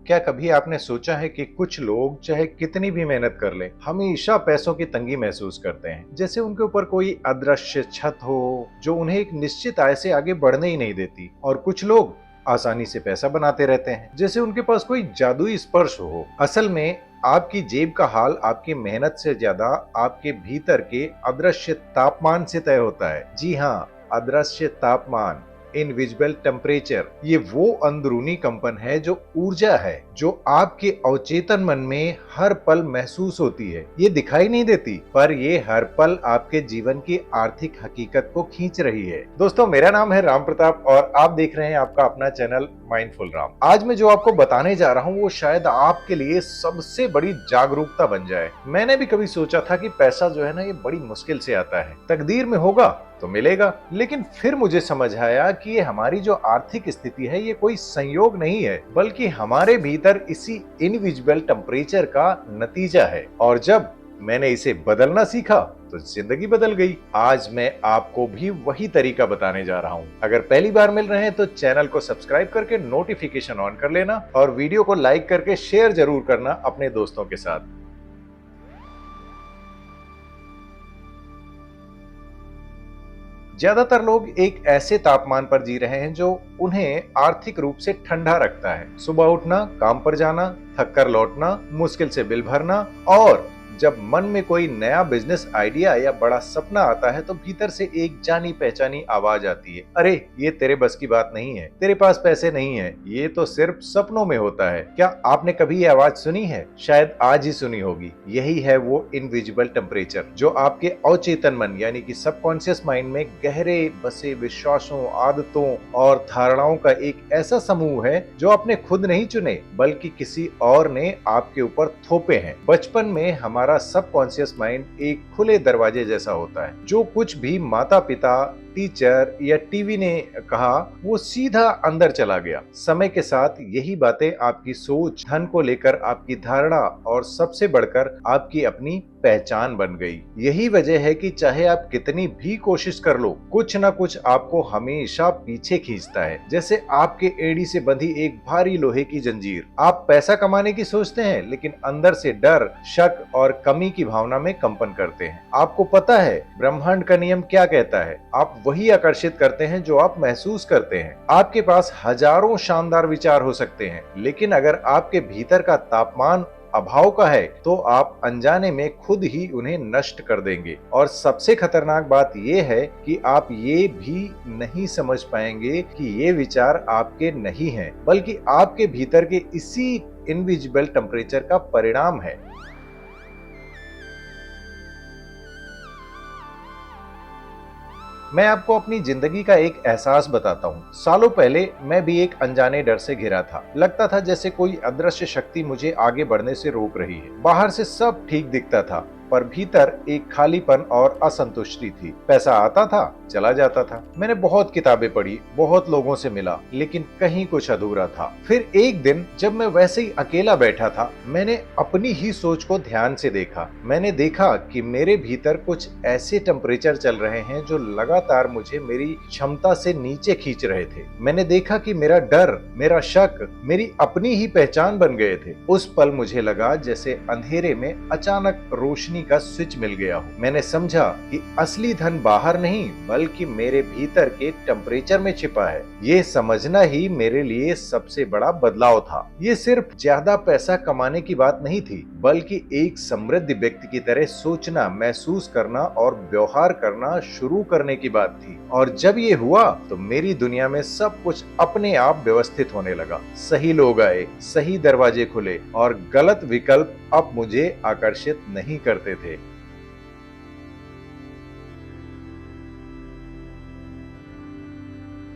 क्या कभी आपने सोचा है कि कुछ लोग चाहे कितनी भी मेहनत कर ले, हमेशा पैसों की तंगी महसूस करते हैं, जैसे उनके ऊपर कोई अदृश्य छत हो जो उन्हें एक निश्चित आय से आगे बढ़ने ही नहीं देती। और कुछ लोग आसानी से पैसा बनाते रहते हैं, जैसे उनके पास कोई जादुई स्पर्श हो। असल में आपकी जेब का हाल आपकी मेहनत से ज्यादा आपके भीतर के अदृश्य तापमान से तय होता है। जी हाँ, अदृश्य तापमान, इनविजिबल टेम्परेचर, ये वो अंदरूनी कंपन है जो ऊर्जा है जो आपके अवचेतन मन में हर पल महसूस होती है। ये दिखाई नहीं देती, पर ये हर पल आपके जीवन की आर्थिक हकीकत को खींच रही है। दोस्तों, मेरा नाम है राम प्रताप और आप देख रहे हैं आपका अपना चैनल माइंडफुल राम। आज मैं जो आपको बताने जा रहा हूँ वो शायद आपके लिए सबसे बड़ी जागरूकता बन जाए। मैंने भी कभी सोचा था कि पैसा जो है ना, ये बड़ी मुश्किल से आता है, तकदीर में होगा तो मिलेगा। लेकिन फिर मुझे समझ आया कि ये हमारी जो आर्थिक स्थिति है ये कोई संयोग नहीं है, बल्कि हमारे भीतर इसी इनविजिबल टेम्परेचर का नतीजा है। और जब मैंने इसे बदलना सीखा तो जिंदगी बदल गई। आज मैं आपको भी वही तरीका बताने जा रहा हूँ। अगर पहली बार मिल रहे हैं तो चैनल को सब्सक्राइब करके नोटिफिकेशन ऑन कर लेना और वीडियो को लाइक करके शेयर जरूर करना अपने दोस्तों के साथ। ज्यादातर लोग एक ऐसे तापमान पर जी रहे हैं जो उन्हें आर्थिक रूप से ठंडा रखता है। सुबह उठना, काम पर जाना, थक कर लौटना, मुश्किल से बिल भरना, और जब मन में कोई नया बिजनेस आइडिया या बड़ा सपना आता है तो भीतर से एक जानी पहचानी आवाज आती है, अरे ये तेरे बस की बात नहीं है, तेरे पास पैसे नहीं है, ये तो सिर्फ सपनों में होता है। क्या आपने कभी ये आवाज सुनी है? शायद आज ही सुनी होगी। यही है वो इनविजिबल टेम्परेचर जो आपके अवचेतन मन यानी कि सबकॉन्शियस माइंड में गहरे बसे विश्वासों, आदतों और धारणाओं का एक ऐसा समूह है जो आपने खुद नहीं चुने, बल्कि किसी और ने आपके ऊपर थोपे हैं। बचपन में हमारा सबकॉन्शियस माइंड एक खुले दरवाजे जैसा होता है। जो कुछ भी माता पिता, टीचर या टीवी ने कहा वो सीधा अंदर चला गया। समय के साथ यही बातें आपकी सोच, धन को लेकर आपकी धारणा और सबसे बढ़कर आपकी अपनी पहचान बन गई। यही वजह है कि चाहे आप कितनी भी कोशिश कर लो, कुछ ना कुछ आपको हमेशा पीछे खींचता है, जैसे आपके एड़ी से बंधी एक भारी लोहे की जंजीर। आप पैसा कमाने की सोचते हैं, लेकिन अंदर से डर, शक और कमी की भावना में कंपन करते हैं। आपको पता है ब्रह्मांड का नियम क्या कहता है? आप वही आकर्षित करते हैं जो आप महसूस करते हैं। आपके पास हजारों शानदार विचार हो सकते हैं, लेकिन अगर आपके भीतर का तापमान अभाव का है तो आप अनजाने में खुद ही उन्हें नष्ट कर देंगे। और सबसे खतरनाक बात यह है कि आप ये भी नहीं समझ पाएंगे कि ये विचार आपके नहीं हैं, बल्कि आपके भीतर के इसी इनविजिबल टेम्परेचर का परिणाम है। मैं आपको अपनी जिंदगी का एक एहसास बताता हूँ। सालों पहले मैं भी एक अनजाने डर से घिरा था। लगता था जैसे कोई अदृश्य शक्ति मुझे आगे बढ़ने से रोक रही है। बाहर से सब ठीक दिखता था, पर भीतर एक खालीपन और असंतुष्टि थी। पैसा आता था, चला जाता था। मैंने बहुत किताबें पढ़ी, बहुत लोगों से मिला, लेकिन कहीं कुछ अधूरा था। फिर एक दिन जब मैं वैसे ही अकेला बैठा था, मैंने अपनी ही सोच को ध्यान से देखा। मैंने देखा कि मेरे भीतर कुछ ऐसे टेम्परेचर चल रहे हैं जो लगातार मुझे मेरी क्षमता से नीचे खींच रहे थे। मैंने देखा कि मेरा डर, मेरा शक मेरी अपनी ही पहचान बन गए थे। उस पल मुझे लगा जैसे अंधेरे में अचानक रोशनी का स्विच मिल गया हो। मैंने समझा कि असली धन बाहर नहीं, बल्कि मेरे भीतर के टेम्परेचर में छिपा है। ये समझना ही मेरे लिए सबसे बड़ा बदलाव था। ये सिर्फ ज्यादा पैसा कमाने की बात नहीं थी, बल्कि एक समृद्ध व्यक्ति की तरह सोचना, महसूस करना और व्यवहार करना शुरू करने की बात थी। और जब ये हुआ तो मेरी दुनिया में सब कुछ अपने आप व्यवस्थित होने लगा। सही लोग आए, सही दरवाजे खुले और गलत विकल्प अब मुझे आकर्षित नहीं करते थे।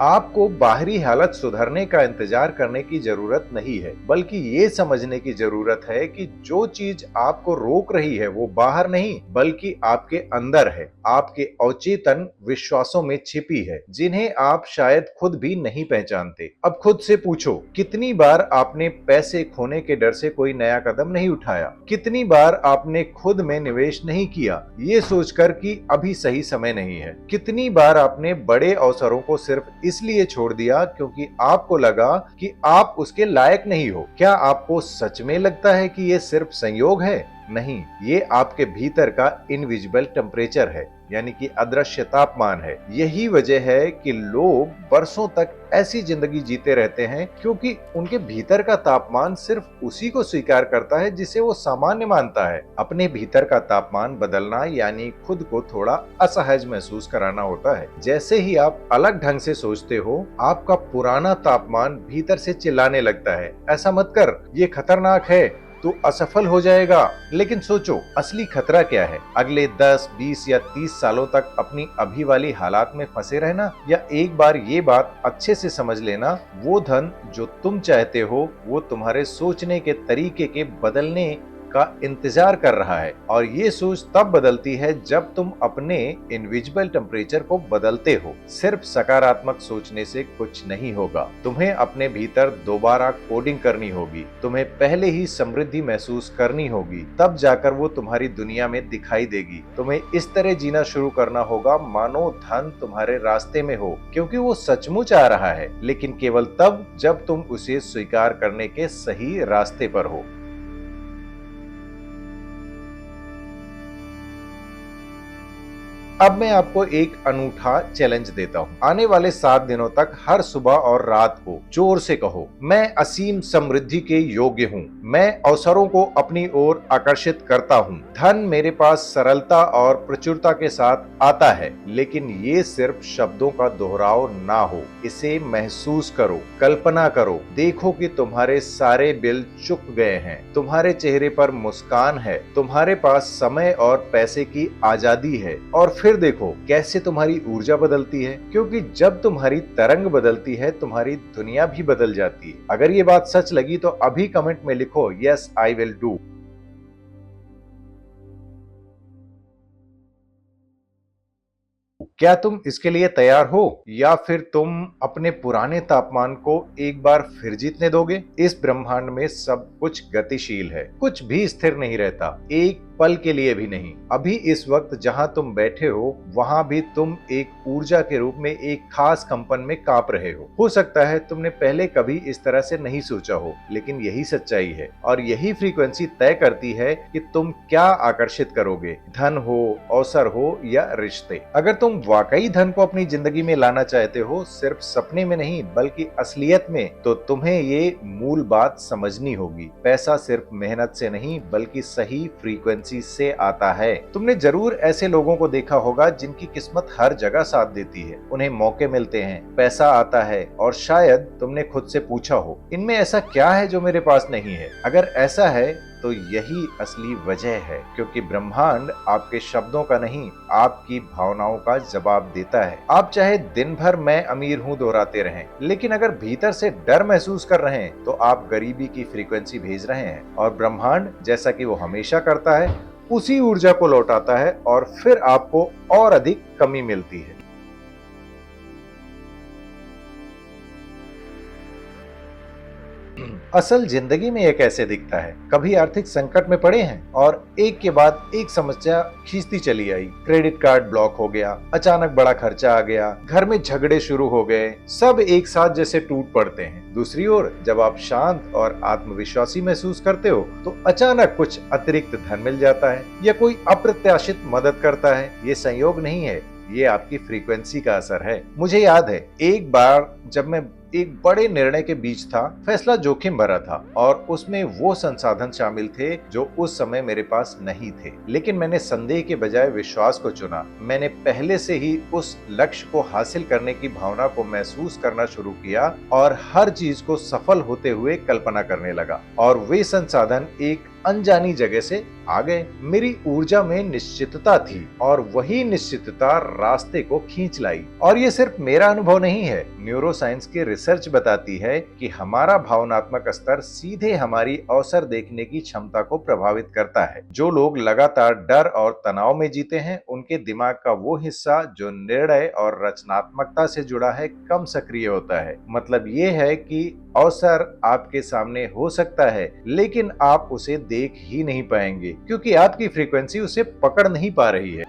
आपको बाहरी हालत सुधरने का इंतजार करने की जरूरत नहीं है, बल्कि ये समझने की जरूरत है कि जो चीज आपको रोक रही है वो बाहर नहीं, बल्कि आपके अंदर है, आपके अवचेतन विश्वासों में छिपी है, जिन्हें आप शायद खुद भी नहीं पहचानते। अब खुद से पूछो, कितनी बार आपने पैसे खोने के डर से कोई नया कदम नहीं उठाया? कितनी बार आपने खुद में निवेश नहीं किया, ये सोचकर कि अभी सही समय नहीं है? कितनी बार आपने बड़े अवसरों को सिर्फ इसलिए छोड़ दिया क्योंकि आपको लगा कि आप उसके लायक नहीं हो। क्या आपको सच में लगता है कि ये सिर्फ संयोग है? नहीं, ये आपके भीतर का इनविजिबल टेम्परेचर है, यानी कि अदृश्य तापमान है। यही वजह है कि लोग बरसों तक ऐसी जिंदगी जीते रहते हैं, क्योंकि उनके भीतर का तापमान सिर्फ उसी को स्वीकार करता है जिसे वो सामान्य मानता है। अपने भीतर का तापमान बदलना यानी खुद को थोड़ा असहज महसूस कराना होता है। जैसे ही आप अलग ढंग से सोचते हो, आपका पुराना तापमान भीतर से चिल्लाने लगता है, ऐसा मत कर, ये खतरनाक है, तो असफल हो जाएगा। लेकिन सोचो, असली खतरा क्या है? अगले 10, 20 या 30 सालों तक अपनी अभी वाली हालात में फंसे रहना, या एक बार ये बात अच्छे से समझ लेना, वो धन जो तुम चाहते हो वो तुम्हारे सोचने के तरीके के बदलने का इंतजार कर रहा है। और ये सोच तब बदलती है जब तुम अपने इनविजिबल टेम्परेचर को बदलते हो। सिर्फ सकारात्मक सोचने से कुछ नहीं होगा, तुम्हें अपने भीतर दोबारा कोडिंग करनी होगी। तुम्हें पहले ही समृद्धि महसूस करनी होगी, तब जाकर वो तुम्हारी दुनिया में दिखाई देगी। तुम्हें इस तरह जीना शुरू करना होगा मानो धन तुम्हारे रास्ते में हो, क्योंकि वो सचमुच आ रहा है, लेकिन केवल तब जब तुम उसे स्वीकार करने के सही रास्ते पर हो। अब मैं आपको एक अनूठा चैलेंज देता हूँ। आने वाले 7 दिनों तक हर सुबह और रात को जोर से कहो, मैं असीम समृद्धि के योग्य हूँ, मैं अवसरों को अपनी ओर आकर्षित करता हूँ, धन मेरे पास सरलता और प्रचुरता के साथ आता है। लेकिन ये सिर्फ शब्दों का दोहराव ना हो, इसे महसूस करो, कल्पना करो। देखो कि तुम्हारे सारे बिल चुक गए हैं, तुम्हारे चेहरे पर मुस्कान है, तुम्हारे पास समय और पैसे की आजादी है। और फिर देखो कैसे तुम्हारी ऊर्जा बदलती है, क्योंकि जब तुम्हारी तरंग बदलती है, तुम्हारी दुनिया भी बदल जाती है। अगर ये बात सच लगी तो अभी कमेंट में लिखो, यस आई विल डू। क्या तुम इसके लिए तैयार हो, या फिर तुम अपने पुराने तापमान को एक बार फिर जीतने दोगे? इस ब्रह्मांड में सब कुछ गतिशील है, कुछ भी स्थिर नहीं रहता, एक पल के लिए भी नहीं। अभी इस वक्त जहां तुम बैठे हो, वहां भी तुम एक ऊर्जा के रूप में एक खास कंपन में कांप रहे हो सकता है तुमने पहले कभी इस तरह से नहीं सोचा हो, लेकिन यही सच्चाई है। और यही फ्रीक्वेंसी तय करती है कि तुम क्या आकर्षित करोगे, धन हो, अवसर हो या रिश्ते। अगर तुम वाकई धन को अपनी जिंदगी में लाना चाहते हो, सिर्फ सपने में नहीं बल्कि असलियत में, तो तुम्हें ये मूल बात समझनी होगी। पैसा सिर्फ मेहनत से नहीं बल्कि सही फ्रीक्वेंसी से आता है। तुमने जरूर ऐसे लोगों को देखा होगा जिनकी किस्मत हर जगह साथ देती है, उन्हें मौके मिलते हैं, पैसा आता है, और शायद तुमने खुद से पूछा हो, इनमें ऐसा क्या है जो मेरे पास नहीं है? अगर ऐसा है तो यही असली वजह है, क्योंकि ब्रह्मांड आपके शब्दों का नहीं, आपकी भावनाओं का जवाब देता है। आप चाहे दिन भर मैं अमीर हूँ दोहराते रहें, लेकिन अगर भीतर से डर महसूस कर रहे हैं तो आप गरीबी की फ्रीक्वेंसी भेज रहे हैं, और ब्रह्मांड, जैसा कि वो हमेशा करता है, उसी ऊर्जा को लौटाता है और फिर आपको और अधिक कमी मिलती है। असल जिंदगी में ये कैसे दिखता है? कभी आर्थिक संकट में पड़े हैं और एक के बाद एक समस्या खींचती चली आई, क्रेडिट कार्ड ब्लॉक हो गया, अचानक बड़ा खर्चा आ गया, घर में झगड़े शुरू हो गए, सब एक साथ जैसे टूट पड़ते हैं। दूसरी ओर जब आप शांत और आत्मविश्वासी महसूस करते हो तो अचानक कुछ अतिरिक्त धन मिल जाता है या कोई अप्रत्याशित मदद करता है। ये संयोग नहीं है, ये आपकी फ्रीक्वेंसी का असर है। मुझे याद है एक बार जब मैं एक बड़े निर्णय के बीच था, फैसला जोखिम भरा था और उसमें वो संसाधन शामिल थे जो उस समय मेरे पास नहीं थे, लेकिन मैंने संदेह के बजाय विश्वास को चुना। मैंने पहले से ही उस लक्ष्य को हासिल करने की भावना को महसूस करना शुरू किया और हर चीज को सफल होते हुए कल्पना करने लगा, और वे संसाधन एक अनजानी जगह से आ गए। मेरी ऊर्जा में निश्चितता थी और वही निश्चितता रास्ते को खींच लाई। और ये सिर्फ मेरा अनुभव नहीं है, न्यूरोसाइंस की रिसर्च बताती है कि हमारा भावनात्मक स्तर सीधे हमारी अवसर देखने की क्षमता को प्रभावित करता है। जो लोग लगातार डर और तनाव में जीते हैं, उनके दिमाग का वो हिस्सा जो निर्णय और रचनात्मकता से जुड़ा है, कम सक्रिय होता है। मतलब ये है कि अवसर आपके सामने हो सकता है, लेकिन आप उसे देख ही नहीं पाएंगे क्योंकि आपकी फ्रीक्वेंसी उसे पकड़ नहीं पा रही है।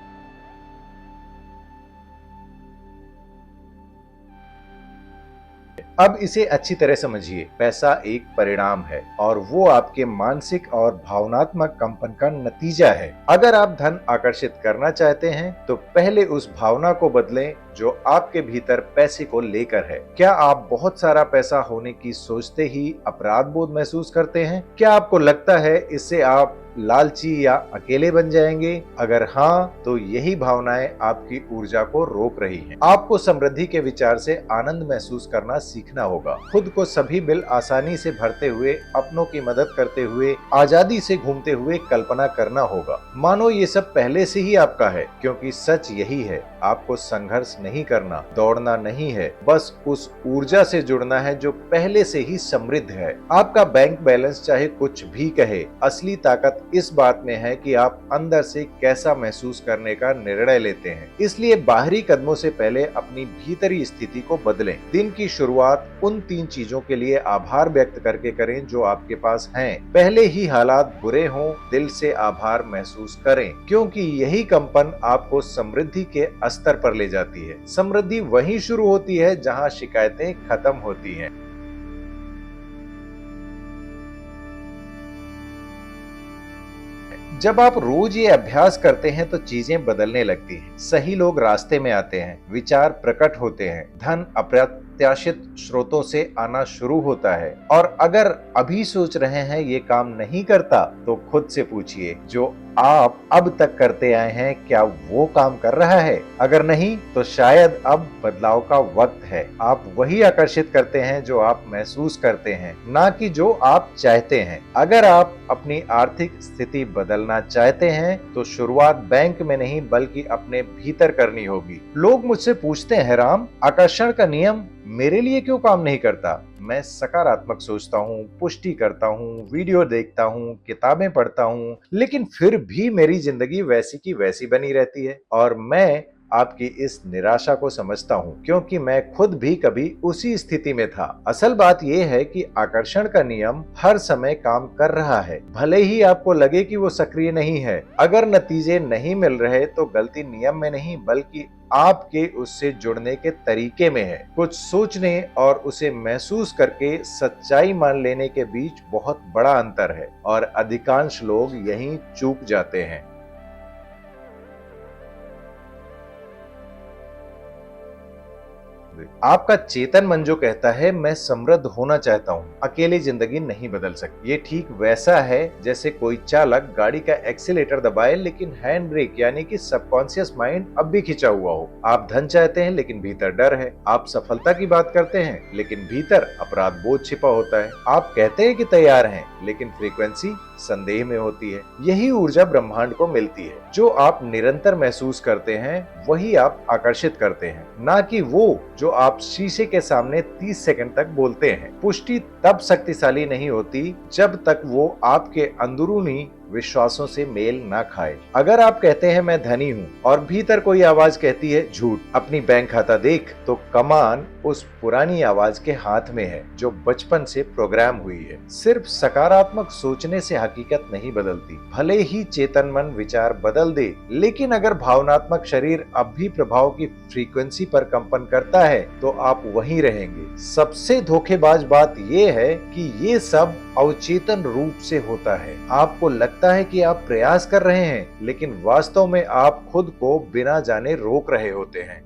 अब इसे अच्छी तरह समझिए, पैसा एक परिणाम है और वो आपके मानसिक और भावनात्मक कंपन का नतीजा है। अगर आप धन आकर्षित करना चाहते हैं तो पहले उस भावना को बदलें जो आपके भीतर पैसे को लेकर है। क्या आप बहुत सारा पैसा होने की सोचते ही अपराध बोध महसूस करते हैं? क्या आपको लगता है इससे आप लालची या अकेले बन जाएंगे? अगर हाँ, तो यही भावनाएं आपकी ऊर्जा को रोक रही हैं। आपको समृद्धि के विचार से आनंद महसूस करना सीखना होगा। खुद को सभी बिल आसानी से भरते हुए, अपनों की मदद करते हुए, आजादी से घूमते हुए कल्पना करना होगा। मानो ये सब पहले से ही आपका है, क्योंकि सच यही है, आपको संघर्ष नहीं करना, दौड़ना नहीं है, बस उस ऊर्जा से जुड़ना है जो पहले से ही समृद्ध है। आपका बैंक बैलेंस चाहे कुछ भी कहे, असली ताकत इस बात में है कि आप अंदर से कैसा महसूस करने का निर्णय लेते हैं। इसलिए बाहरी कदमों से पहले अपनी भीतरी स्थिति को बदलें। दिन की शुरुआत उन 3 चीजों के लिए आभार व्यक्त करके करें जो आपके पास हैं। पहले ही हालात बुरे हों, दिल से आभार महसूस करें, क्योंकि यही कंपन आपको समृद्धि के स्तर पर ले जाती है। समृद्धि वहीं शुरू होती है जहां शिकायतें खत्म होती हैं। जब आप रोज ये अभ्यास करते हैं तो चीजें बदलने लगती हैं। सही लोग रास्ते में आते हैं, विचार प्रकट होते हैं, धन अप्रत्याशित स्रोतों से आना शुरू होता है। और अगर अभी सोच रहे हैं ये काम नहीं करता, तो खुद से पूछिए, जो आप अब तक करते आए हैं क्या वो काम कर रहा है? अगर नहीं, तो शायद अब बदलाव का वक्त है। आप वही आकर्षित करते हैं जो आप महसूस करते हैं, ना कि जो आप चाहते हैं। अगर आप अपनी आर्थिक स्थिति बदलना चाहते हैं तो शुरुआत बैंक में नहीं बल्कि अपने भीतर करनी होगी। लोग मुझसे पूछते हैं, राम, आकर्षण का नियम मेरे लिए क्यों काम नहीं करता? मैं सकारात्मक सोचता हूँ, पुष्टि करता हूँ, वीडियो देखता हूँ, किताबें पढ़ता हूँ, लेकिन फिर भी मेरी जिंदगी वैसी की वैसी बनी रहती है। और मैं आपकी इस निराशा को समझता हूँ, क्योंकि मैं खुद भी कभी उसी स्थिति में था। असल बात यह है कि आकर्षण का नियम हर समय काम कर रहा है, भले ही आपको लगे कि वो सक्रिय नहीं है। अगर नतीजे नहीं मिल रहे तो गलती नियम में नहीं बल्कि आपके उससे जुड़ने के तरीके में है। कुछ सोचने और उसे महसूस करके सच्चाई मान लेने के बीच बहुत बड़ा अंतर है और अधिकांश लोग यहीं चूक जाते हैं। आपका चेतन मन जो कहता है मैं समृद्ध होना चाहता हूँ, अकेले जिंदगी नहीं बदल सकती। ये ठीक वैसा है जैसे कोई चालक गाड़ी का एक्सीलेटर दबाए लेकिन हैंड ब्रेक यानी कि सबकॉन्शियस माइंड अब भी खिंचा हुआ हो। आप धन चाहते हैं लेकिन भीतर डर है। आप सफलता की बात करते हैं लेकिन भीतर अपराध बोध छिपा होता है। आप कहते हैं कि तैयार हैं लेकिन फ्रीक्वेंसी संदेह में होती है। यही ऊर्जा ब्रह्मांड को मिलती है। जो आप निरंतर महसूस करते हैं वही आप आकर्षित करते हैं, ना कि वो जो आप शीशे के सामने 30 सेकंड तक बोलते हैं। पुष्टि तब शक्तिशाली नहीं होती जब तक वो आपके अंदरूनी विश्वासों से मेल ना खाए। अगर आप कहते हैं मैं धनी हूँ और भीतर कोई आवाज कहती है झूठ, अपनी बैंक खाता देख, तो कमान उस पुरानी आवाज के हाथ में है जो बचपन से प्रोग्राम हुई है। सिर्फ सकारात्मक सोचने से हकीकत नहीं बदलती, भले ही चेतन मन विचार बदल दे, लेकिन अगर भावनात्मक शरीर अब भी प्रभाव की फ्रीक्वेंसी पर कंपन करता है तो आप वहीं रहेंगे। सबसे धोखेबाज बात यह है कि ये सब अवचेतन रूप से होता है। आपको लगता है कि आप प्रयास कर रहे हैं, लेकिन वास्तव में आप खुद को बिना जाने रोक रहे होते हैं।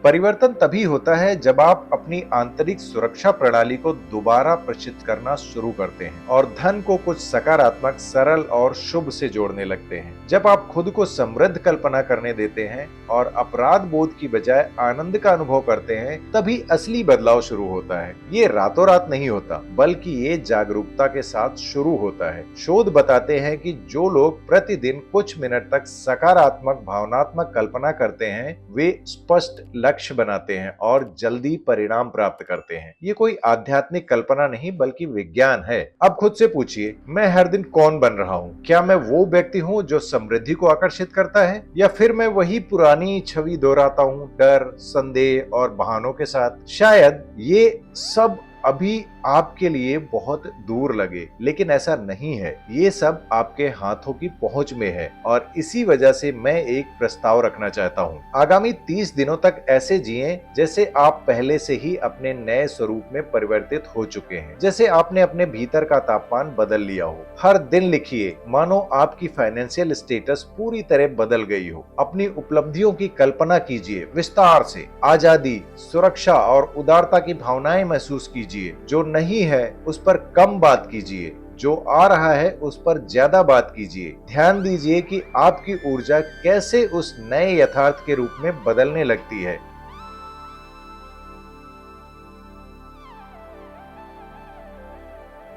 परिवर्तन तभी होता है जब आप अपनी आंतरिक सुरक्षा प्रणाली को दोबारा प्रशिक्षित करना शुरू करते हैं और धन को कुछ सकारात्मक, सरल और शुभ से जोड़ने लगते हैं। जब आप खुद को समृद्ध कल्पना करने देते हैं और अपराध बोध की बजाय आनंद का अनुभव करते हैं, तभी असली बदलाव शुरू होता है। ये रातों रात नहीं होता, बल्कि ये जागरूकता के साथ शुरू होता है। शोध बताते हैं कि जो लोग प्रतिदिन कुछ मिनट तक सकारात्मक भावनात्मक कल्पना करते हैं, वे स्पष्ट लक्ष्य बनाते हैं और जल्दी परिणाम प्राप्त करते हैं। ये कोई आध्यात्मिक कल्पना नहीं बल्कि विज्ञान है। अब खुद से पूछिए, मैं हर दिन कौन बन रहा हूँ? क्या मैं वो व्यक्ति हूँ जो समृद्धि को आकर्षित करता है, या फिर मैं वही पुरानी छवि दोहराता हूँ, डर, संदेह और बहानों के साथ? शायद ये सब अभी आपके लिए बहुत दूर लगे, लेकिन ऐसा नहीं है। ये सब आपके हाथों की पहुंच में है और इसी वजह से मैं एक प्रस्ताव रखना चाहता हूँ। आगामी 30 दिनों तक ऐसे जिएं जैसे आप पहले से ही अपने नए स्वरूप में परिवर्तित हो चुके हैं, जैसे आपने अपने भीतर का तापमान बदल लिया हो। हर दिन लिखिए मानो आपकी फाइनेंशियल स्टेटस पूरी तरह बदल गई हो। अपनी उपलब्धियों की कल्पना कीजिए विस्तार से। आजादी, सुरक्षा और उदारता की भावनाएं महसूस कीजिए। जो नहीं है उस पर कम बात कीजिए, जो आ रहा है उस पर ज्यादा बात कीजिए। ध्यान दीजिए कि आपकी ऊर्जा कैसे उस नए यथार्थ के रूप में बदलने लगती है।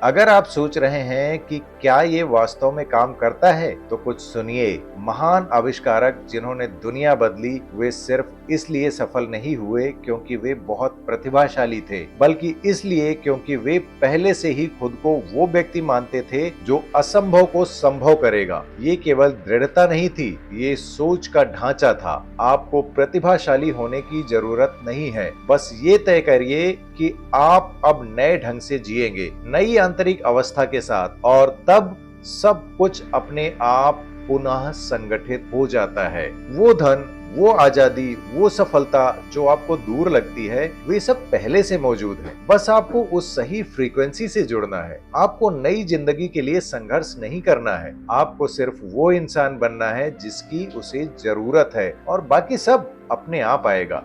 अगर आप सोच रहे हैं कि क्या ये वास्तव में काम करता है, तो कुछ सुनिए। महान आविष्कारक जिन्होंने दुनिया बदली, वे सिर्फ इसलिए सफल नहीं हुए क्योंकि वे बहुत प्रतिभाशाली थे, बल्कि इसलिए क्योंकि वे पहले से ही खुद को वो व्यक्ति मानते थे जो असंभव को संभव करेगा। ये केवल दृढ़ता नहीं थी, ये सोच का ढांचा था। आपको प्रतिभाशाली होने की जरूरत नहीं है, बस ये तय करिए कि आप अब नए ढंग से जिएंगे, नई आंतरिक अवस्था के साथ, और तब सब कुछ अपने आप पुनः संगठित हो जाता है। वो धन, वो आजादी, वो सफलता जो आपको दूर लगती है, वे सब पहले से मौजूद है। बस आपको उस सही फ्रीक्वेंसी से जुड़ना है। आपको नई जिंदगी के लिए संघर्ष नहीं करना है, आपको सिर्फ वो इंसान बनना है जिसकी उसे जरूरत है, और बाकी सब अपने आप आएगा।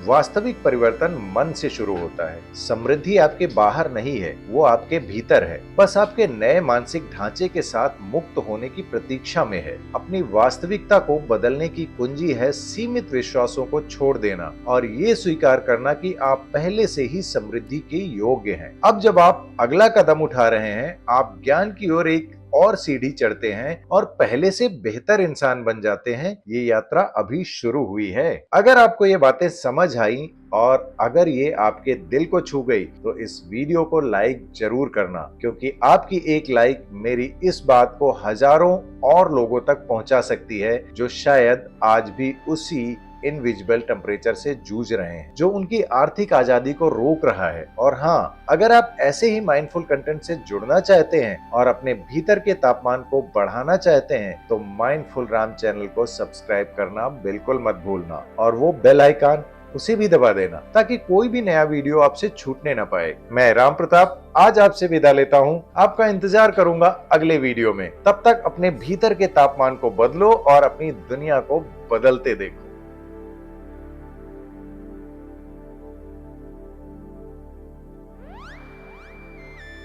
वास्तविक परिवर्तन मन से शुरू होता है। समृद्धि आपके बाहर नहीं है, वो आपके भीतर है। बस आपके नए मानसिक ढांचे के साथ मुक्त होने की प्रतीक्षा में है। अपनी वास्तविकता को बदलने की कुंजी है सीमित विश्वासों को छोड़ देना और ये स्वीकार करना कि आप पहले से ही समृद्धि के योग्य हैं। अब जब आप अगला कदम उठा रहे हैं, आप ज्ञान की ओर एक और सीढ़ी चढ़ते हैं और पहले से बेहतर इंसान बन जाते हैं। ये यात्रा अभी शुरू हुई है। अगर आपको ये बातें समझ आई और अगर ये आपके दिल को छू गई, तो इस वीडियो को लाइक जरूर करना, क्योंकि आपकी एक लाइक मेरी इस बात को हजारों और लोगों तक पहुंचा सकती है जो शायद आज भी उसी इनविजिबल टेम्परेचर से जूझ रहे हैं, जो उनकी आर्थिक आजादी को रोक रहा है। और हाँ, अगर आप ऐसे ही माइंडफुल कंटेंट से जुड़ना चाहते हैं और अपने भीतर के तापमान को बढ़ाना चाहते हैं, तो माइंडफुल राम चैनल को सब्सक्राइब करना बिल्कुल मत भूलना, और वो बेल आइकन उसे भी दबा देना, ताकि कोई भी नया वीडियो आपसे छूटने ना पाए। मैं राम प्रताप आज आपसे विदा लेता हूँ। आपका इंतजार करूंगा अगले वीडियो में। तब तक अपने भीतर के तापमान को बदलो और अपनी दुनिया को बदलते देखो।